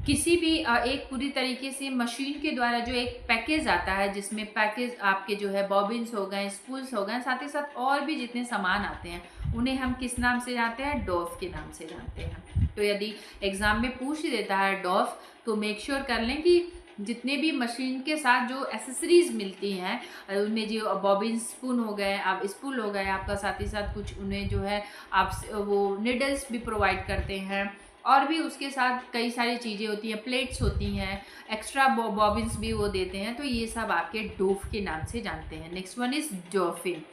किसी भी एक पूरी तरीके से मशीन के द्वारा जो एक पैकेज आता है जिसमें पैकेज आपके जो है बॉबिन्स हो गए, स्पूल्स हो गए, साथ ही साथ और भी जितने सामान आते हैं उन्हें हम किस नाम से जानते हैं? डॉफ के नाम से जानते हैं। तो यदि एग्ज़ाम में पूछ देता है डॉफ तो मेक श्योर कर लें कि जितने भी मशीन के साथ जो एसेसरीज मिलती हैं उनमें जो बॉबिन स्पून हो गए, आप स्पूल हो गए आपका, साथ ही साथ कुछ उन्हें जो है आप वो निडल्स भी प्रोवाइड करते हैं और भी उसके साथ कई सारी चीज़ें होती हैं, प्लेट्स होती हैं, एक्स्ट्रा बॉबिन्स भी वो देते हैं। तो ये सब आपके डोफ के नाम से जानते हैं। Next one is डॉफिन।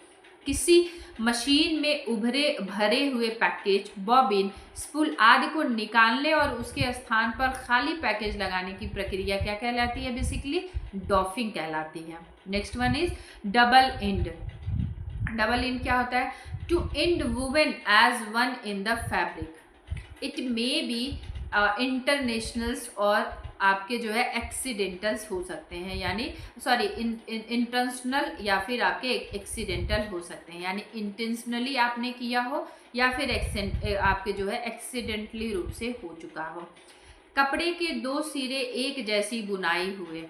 किसी मशीन में भरे हुए पैकेज बॉबिन स्पूल आदि को निकालने और उसके स्थान पर खाली पैकेज लगाने की प्रक्रिया क्या कहलाती है? बेसिकली डॉफिंग कहलाती है। Next one is double end. Double end क्या होता है? Two end woven as one in the fabric. It may be internationals और आपके जो है एक्सीडेंटल्स हो सकते हैं, यानी सॉरी इंटेंशनल या फिर आपके एक्सीडेंटल हो सकते हैं, यानी इंटेंशनली आपने किया हो या फिर आपके जो है एक्सीडेंटली रूप से हो चुका हो। कपड़े के दो सिरे एक जैसी बुनाई हुए,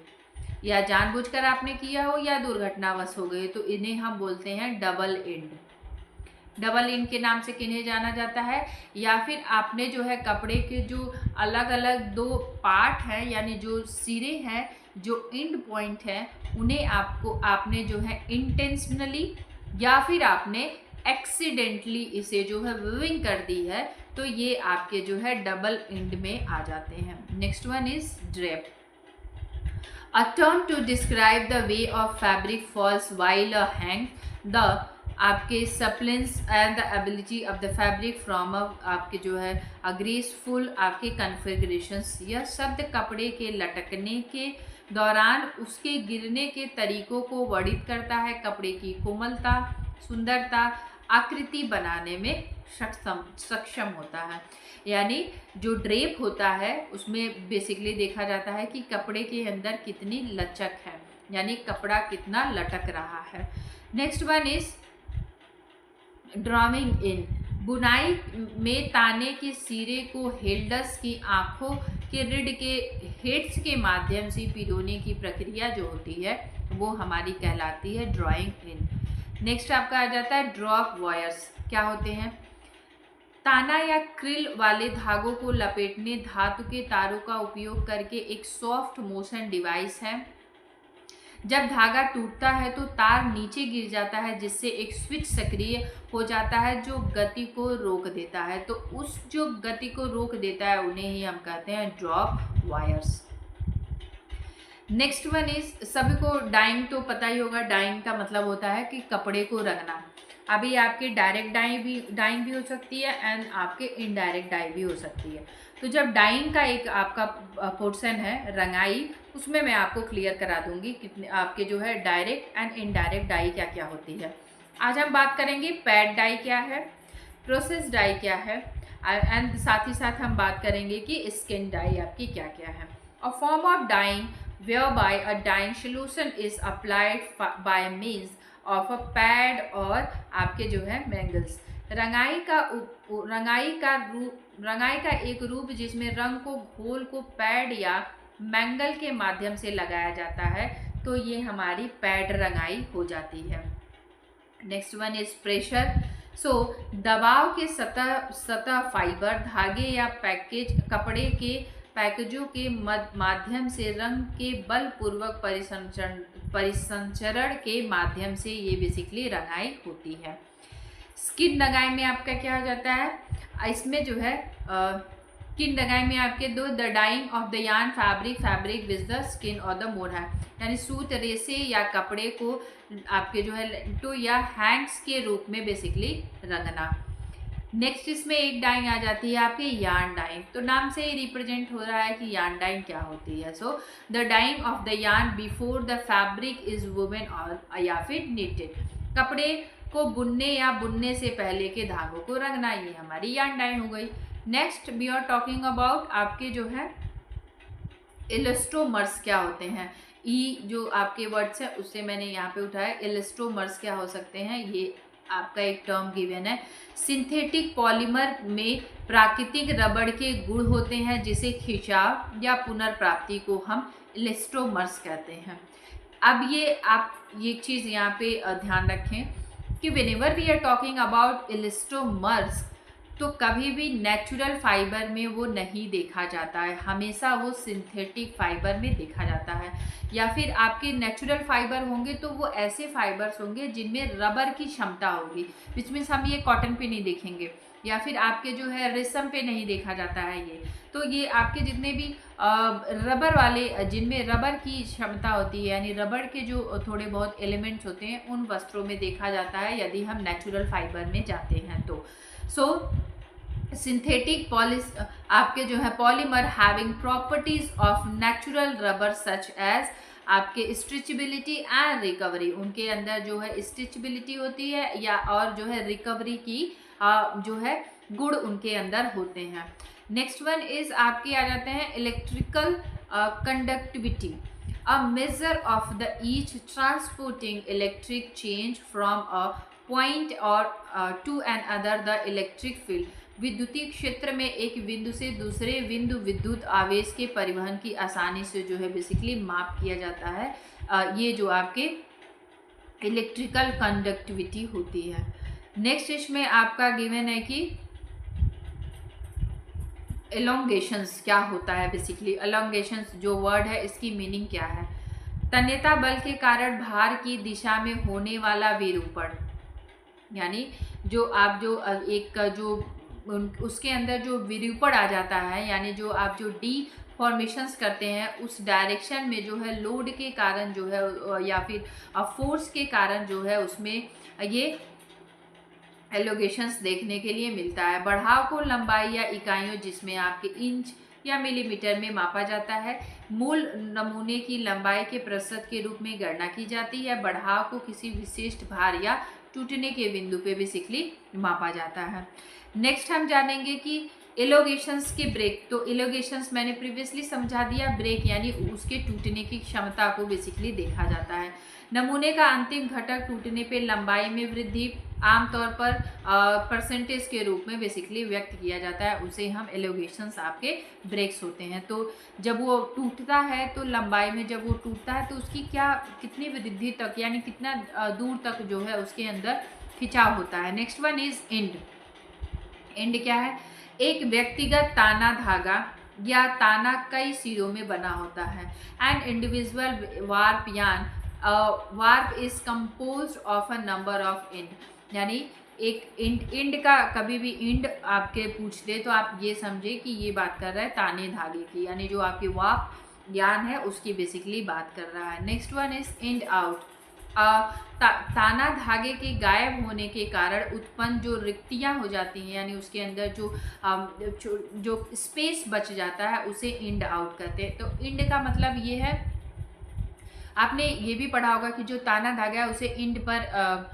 या जानबूझकर आपने किया हो या दुर्घटनावश हो गए, तो इन्हें हम बोलते हैं डबल एंड। डबल इंड के नाम से किन्हें जाना जाता है? या फिर आपने जो है कपड़े के जो अलग अलग दो पार्ट हैं, यानी जो सिरे हैं, जो एंड पॉइंट है, उन्हें आपने जो है इंटेंशनली या फिर आपने एक्सीडेंटली इसे जो है वीविंग कर दी है, तो ये आपके जो है डबल एंड में आ जाते हैं। Next one is drape. A term to describe the way of fabric falls while a hang the आपके suppleness and the ability of the fabric from आपके जो है ग्रेसफुल आपके कन्फिगरेशंस। यह शब्द कपड़े के लटकने के दौरान उसके गिरने के तरीकों को वर्णित करता है। कपड़े की कोमलता, सुंदरता, आकृति बनाने में सक्षम होता है। यानी जो ड्रेप होता है उसमें बेसिकली देखा जाता है कि कपड़े के अंदर कितनी लचक है, यानी कपड़ा कितना लटक रहा है। नेक्स्ट वन इज ड्राइंग इन। बुनाई में ताने के सिरे को हेल्डस की आंखों के रीढ़ के हेड्स के माध्यम से पिरोने की प्रक्रिया जो होती है वो हमारी कहलाती है ड्राइंग इन। नेक्स्ट आपका आ जाता है ड्रॉप वायर्स। क्या होते हैं? ताना या क्रिल वाले धागों को लपेटने धातु के तारों का उपयोग करके एक सॉफ्ट मोशन डिवाइस है। जब धागा टूटता है तो तार नीचे गिर जाता है, जिससे एक स्विच सक्रिय हो जाता है जो गति को रोक देता है। तो उस जो गति को रोक देता है उन्हें ही हम कहते हैं drop wires. Next one is, सभी को डाइंग तो पता ही होगा। डाइंग का मतलब होता है कि कपड़े को रंगना। अभी आपके डायरेक्ट डाइंग भी हो सकती है एंड आपके इनडायरेक्ट डाई भी हो सकती है। तो जब डाइंग का एक आपका पोर्शन है रंगाई, उसमें मैं आपको क्लियर करा दूंगी कितने आपके जो है डायरेक्ट एंड इनडायरेक्ट डाई क्या क्या होती है। आज हम बात करेंगे पैड डाई क्या है, प्रोसेस डाई क्या है, एंड साथ ही साथ हम बात करेंगे कि स्किन डाई आपकी क्या क्या है। A form of dyeing whereby a dyeing solution is applied by means of a pad और आपके जो है मैंगल्स। रंगाई का एक रूप जिसमें रंग को घोल को पैड या मैंगल के माध्यम से लगाया जाता है, तो ये हमारी पैड रंगाई हो जाती है। Next one is pressure. So दबाव के सतह फाइबर धागे या कपड़े के पैकेजों के माध्यम से रंग के बलपूर्वक परिसंचरण के माध्यम से ये बेसिकली रंगाई होती है। स्किन रंगाई में आपका क्या हो जाता है? इसमें जो है स्किन रंगाई में आपके दो, the dyeing of the yarn fabric with the skin और द मोर है, यानी सूत रेसे या कपड़े को आपके जो है लेंटो या हैंग्स के रूप में बेसिकली रंगना। नेक्स्ट इसमें एक डाइंग आ जाती है आपकी यार्न डाइंग। तो नाम से ही रिप्रेजेंट हो रहा है कि यार्न डाइंग क्या होती है। So the dyeing of the yarn before the fabric is woven और या फिर निटेड, कपड़े को बुनने या बुनने से पहले के धागों को रंगना, ये हमारी यार्न डाइंग हो गई। Next we are talking about आपके जो है इलास्टोमर्स क्या होते हैं। ई जो आपके वर्ड्स है उससे मैंने यहाँ पे उठाया। इलास्टोमर्स क्या हो सकते हैं, ये आपका एक टर्म गिवन है। सिंथेटिक पॉलीमर में प्राकृतिक रबड़ के गुण होते हैं, जिसे खिंचाव या पुनर्प्राप्ति को हम इलास्टोमर्स कहते हैं। अब ये आप ये चीज़ यहाँ पे ध्यान रखें कि whenever we are talking about elastomers, तो कभी भी नेचुरल फाइबर में वो नहीं देखा जाता है, हमेशा वो सिंथेटिक फाइबर में देखा जाता है। या फिर आपके नेचुरल फाइबर होंगे तो वो ऐसे फाइबर्स होंगे जिनमें रबर की क्षमता होगी, विच मीन्स हम ये कॉटन पे नहीं देखेंगे, या फिर आपके जो है रेशम पे नहीं देखा जाता है ये। तो ये आपके जितने भी रबर वाले जिनमें रबर की क्षमता होती है, यानी रबर के जो थोड़े बहुत एलिमेंट्स होते हैं, उन वस्त्रों में देखा जाता है यदि हम नेचुरल फाइबर में जाते हैं तो। सो सिंथेटिक आपके जो है polymer having properties of natural rubber such as आपके स्ट्रेचेबिलिटी एंड रिकवरी, उनके अंदर जो है स्ट्रेचेबिलिटी होती है या और जो है रिकवरी की जो है गुण उनके अंदर होते हैं। नेक्स्ट वन इज आपके आ जाते हैं electrical conductivity, a measure of the each transporting electric change from a point और to and other the electric field. विद्युतीय क्षेत्र में एक बिंदु से दूसरे बिंदु विद्युत आवेश के परिवहन की आसानी से जो है बेसिकली माप किया जाता है। ये जो आपके इलेक्ट्रिकल कंडक्टिविटी होती है। नेक्स्ट इसमें आपका गिवन है कि एलोंगेशंस क्या होता है। बेसिकली एलोंगेशंस जो वर्ड है इसकी मीनिंग क्या है? तन्यता बल के कारण भार की दिशा में होने वाला विरूपण, यानी जो आप जो एक जो उसके अंदर जो विरूपण आ जाता है, यानी जो आप जो डी फॉर्मेशंस करते हैं उस डायरेक्शन में जो है लोड के कारण जो है या फिर फोर्स के कारण जो है उसमें ये एलोगेशंस देखने के लिए मिलता है। बढ़ाव को लंबाई या इकाइयों जिसमें आपके इंच या मिलीमीटर में मापा जाता है। मूल नमूने की लंबाई के प्रतिशत के रूप में गणना की जाती है। बढ़ाव को किसी विशिष्ट भार या टूटने के बिंदु पे बेसिकली मापा जाता है। नेक्स्ट हम जानेंगे कि एलोगेशंस के ब्रेक। तो एलोगेशंस मैंने प्रीवियसली समझा दिया, ब्रेक यानी उसके टूटने की क्षमता को बेसिकली देखा जाता है। नमूने का अंतिम घटक टूटने पे लंबाई में वृद्धि, आमतौर पर परसेंटेज के रूप में बेसिकली व्यक्त किया जाता है, उसे हम एलोगेशंस आपके ब्रेक्स होते हैं। तो जब वो टूटता है तो लंबाई में जब वो टूटता है तो उसकी कितनी वृद्धि तक यानी कितना दूर तक जो है उसके अंदर खिंचाव होता है। Next one is and. And क्या है? एक व्यक्तिगत ताना धागा या ताना कई सिरों में बना होता है। एन इंडिविजुअल वार्प यान warp is composed of a number of and, यानी एक इंड का कभी भी इंड आपके पूछ दे तो आप ये समझे कि ये बात कर रहा है ताने धागे की, यानी जो आपकी वार्प यान है उसकी बेसिकली बात कर रहा है। Next one is and out. ताना धागे के गायब होने के कारण उत्पन्न जो रिक्तियां हो जाती हैं, यानी उसके अंदर जो स्पेस बच जाता है उसे इंड आउट कहते हैं। तो इंड का मतलब ये है, आपने ये भी पढ़ा होगा कि जो ताना धागा है उसे इंड पर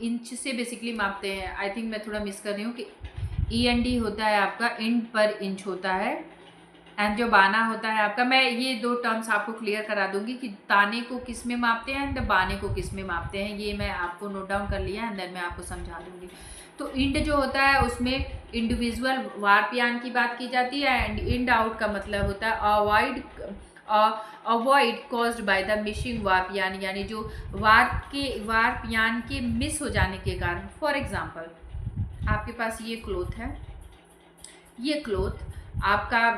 इंच से बेसिकली मापते हैं। आई थिंक मैं थोड़ा मिस कर रही हूँ कि END होता है आपका, इंड पर इंच होता है, एंड जो बाना होता है आपका, मैं ये दो टर्म्स आपको क्लियर करा दूंगी कि ताने को किस में मापते हैं एंड बाने को किस में मापते हैं, ये मैं आपको नोट डाउन कर लिया है, अंदर मैं आपको समझा दूंगी। तो इंड जो होता है उसमें इंडिविजुअल वार्प यान की बात की जाती है, एंड इंड आउट का मतलब होता है avoid caused by the missing warp यान, यानी जो वार्प यान के मिस हो जाने के कारण। फॉर एग्जाम्पल आपके पास ये क्लोथ है, ये क्लोथ आपका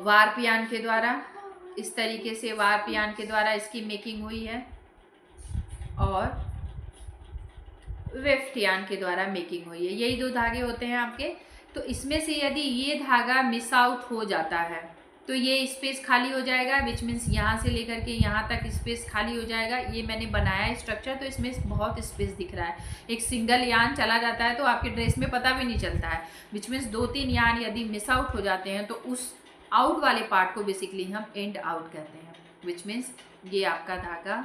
वार्प यान के द्वारा, इस तरीके से वार्प यान के द्वारा इसकी मेकिंग हुई है, और वेफ्ट यान के द्वारा मेकिंग हुई है। यही दो धागे होते हैं आपके। तो इसमें से यदि ये धागा मिस आउट हो जाता है तो ये स्पेस खाली हो जाएगा, विच मीन्स यहाँ से लेकर के यहाँ तक स्पेस खाली हो जाएगा। ये मैंने बनाया है स्ट्रक्चर, तो इसमें बहुत स्पेस दिख रहा है। एक सिंगल यान चला जाता है तो आपके ड्रेस में पता भी नहीं चलता है, विच मीन्स 2-3 यान यदि मिस आउट हो जाते हैं तो उस आउट वाले पार्ट को बेसिकली हम एंड आउट कहते हैं, विच मीन्स ये आपका धागा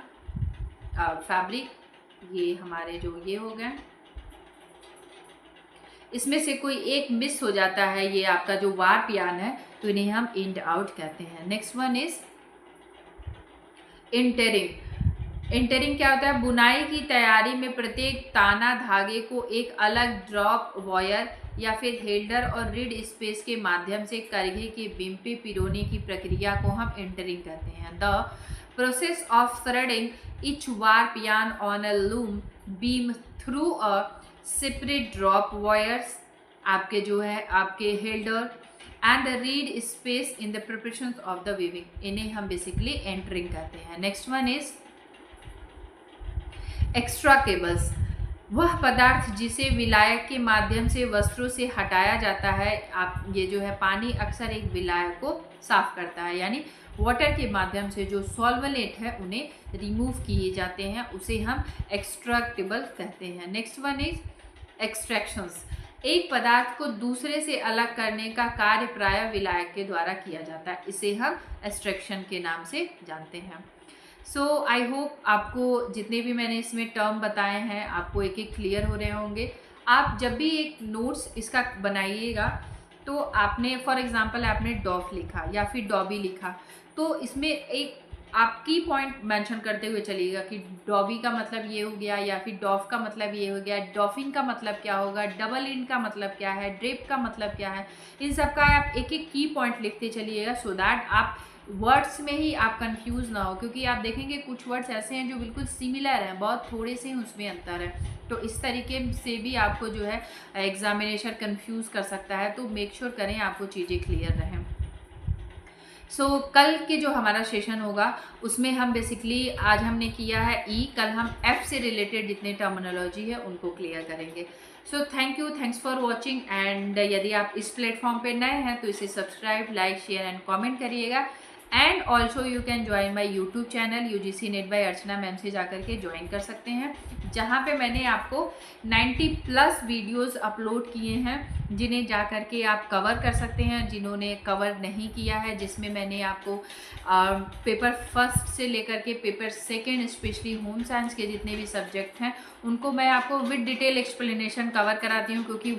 फैब्रिक, ये हमारे जो ये हो गए, इसमें से कोई एक मिस हो जाता है, ये आपका जो वार्प यान है, तो इन्हें हम एंड आउट कहते हैं। Next one is entering. Entering क्या होता है? बुनाई की तैयारी में प्रत्येक ताना धागे को एक अलग ड्रॉप वायर या फिर हेल्डर और रीड स्पेस के माध्यम से करघे के बीम पे पिरोने की प्रक्रिया को हम इंटरिंग कहते हैं। The process of threading each warp yarn on a loom beam through a separate drop wires, आपके जो है आपके healder and the reed space in the preparation of the weaving, इन्हें हम बेसिकली एंटरिंग कहते हैं। Next one is extra cables. वह पदार्थ जिसे विलायक के माध्यम से वस्त्रों से हटाया जाता है, आप ये जो है पानी अक्सर एक विलायक को साफ करता है, यानी वाटर के माध्यम से जो सॉल्वलेंट है उन्हें रिमूव किए जाते हैं, उसे हम एक्सट्रैक्टेबल कहते हैं। Next one is extractions. एक पदार्थ को दूसरे से अलग करने का कार्य प्रायः विलायक के द्वारा किया जाता है, इसे हम एक्सट्रैक्शन के नाम से जानते हैं। सो आई होप आपको जितने भी मैंने इसमें टर्म बताए हैं आपको एक एक क्लियर हो रहे होंगे। आप जब भी एक नोट्स इसका बनाइएगा तो आपने फॉर एग्जांपल आपने डॉफ लिखा या फिर डॉबी लिखा, तो इसमें एक आप की पॉइंट मेंशन करते हुए चलिएगा कि डॉबी का मतलब ये हो गया, या फिर डॉफ का मतलब ये हो गया, डॉफिंग का मतलब क्या होगा, डबल इन का मतलब क्या है, ड्रेप का मतलब क्या है। इन सब का आप एक एक की पॉइंट लिखते चलिएगा, सो दैट आप वर्ड्स में ही आप कंफ्यूज ना हो, क्योंकि आप देखेंगे कुछ वर्ड्स ऐसे हैं जो बिल्कुल सिमिलर हैं, बहुत थोड़े से उसमें अंतर है। तो इस तरीके से भी आपको जो है एग्जामिनेशन कंफ्यूज कर सकता है, तो मेक श्योर करें आपको चीज़ें क्लियर रहें। सो कल के जो हमारा सेशन होगा उसमें हम बेसिकली आज हमने किया है कल हम F से रिलेटेड जितने टर्मिनोलॉजी है उनको क्लियर करेंगे। So thank you, thanks for watching, and यदि आप इस प्लेटफॉर्म पे नए हैं तो इसे subscribe, like, share and comment करिएगा। And also you can join my YouTube channel UGC net by Archana ma'am से जाकर के ज्वाइन कर सकते हैं, जहाँ पे मैंने आपको 90+ वीडियोस अपलोड किए हैं, जिन्हें जा कर के आप कवर कर सकते हैं, जिन्होंने कवर नहीं किया है, जिसमें मैंने आपको पेपर फर्स्ट से लेकर के paper second specially home science के जितने भी सब्जेक्ट हैं उनको मैं आपको विद डिटेल एक्सप्लेनेशन कवर कराती हूँ, क्योंकि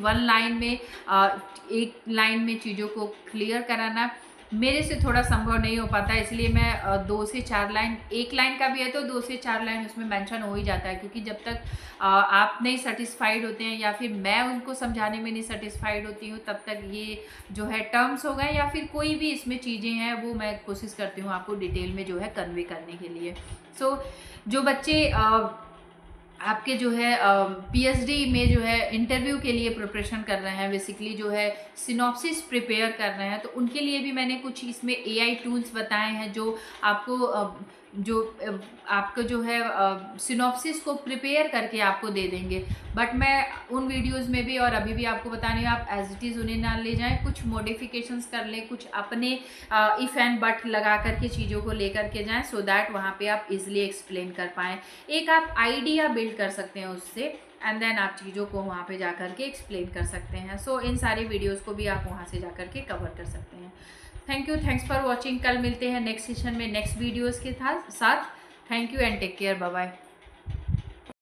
एक लाइन में चीज़ों को क्लियर कराना मेरे से थोड़ा संभव नहीं हो पाता, इसलिए मैं 2 से 4 लाइन, एक लाइन का भी है तो 2 से 4 लाइन उसमें मेंशन हो ही जाता है, क्योंकि जब तक आप नहीं सेटिस्फाइड होते हैं या फिर मैं उनको समझाने में नहीं सेटिस्फाइड होती हूँ, तब तक ये जो है टर्म्स हो गए या फिर कोई भी इसमें चीज़ें हैं वो मैं कोशिश करती हूँ आपको डिटेल में जो है कन्वे करने के लिए। सो जो बच्चे आपके जो है पीएचडी में जो है इंटरव्यू के लिए प्रिपरेशन कर रहे हैं, बेसिकली जो है सिनॉप्सिस प्रिपेयर कर रहे हैं, तो उनके लिए भी मैंने कुछ इसमें एआई टूल्स बताए हैं जो आपको जो है सिनॉप्सिस को प्रिपेयर करके आपको दे देंगे। बट मैं उन वीडियोस में भी और अभी भी आपको बता रही हूँ, आप एज इट इज़ उन्हें ना ले जाएं, कुछ मॉडिफिकेशंस कर लें, कुछ अपने इफ़ एंड बट लगा करके चीज़ों को लेकर के जाएं, सो दैट वहाँ पे आप इजीली एक्सप्लेन कर पाएँ। एक आप आइडिया बिल्ड कर सकते हैं उससे, एंड देन आप चीज़ों को वहाँ पे जा कर के एक्सप्लेन कर सकते हैं। सो इन सारी वीडियोज़ को भी आप वहाँ से जा कर के कवर कर सकते हैं। Thank you, thanks for watching. कल मिलते हैं नेक्स्ट सेशन में नेक्स्ट वीडियोज़ के साथ। Thank you and take care, bye bye.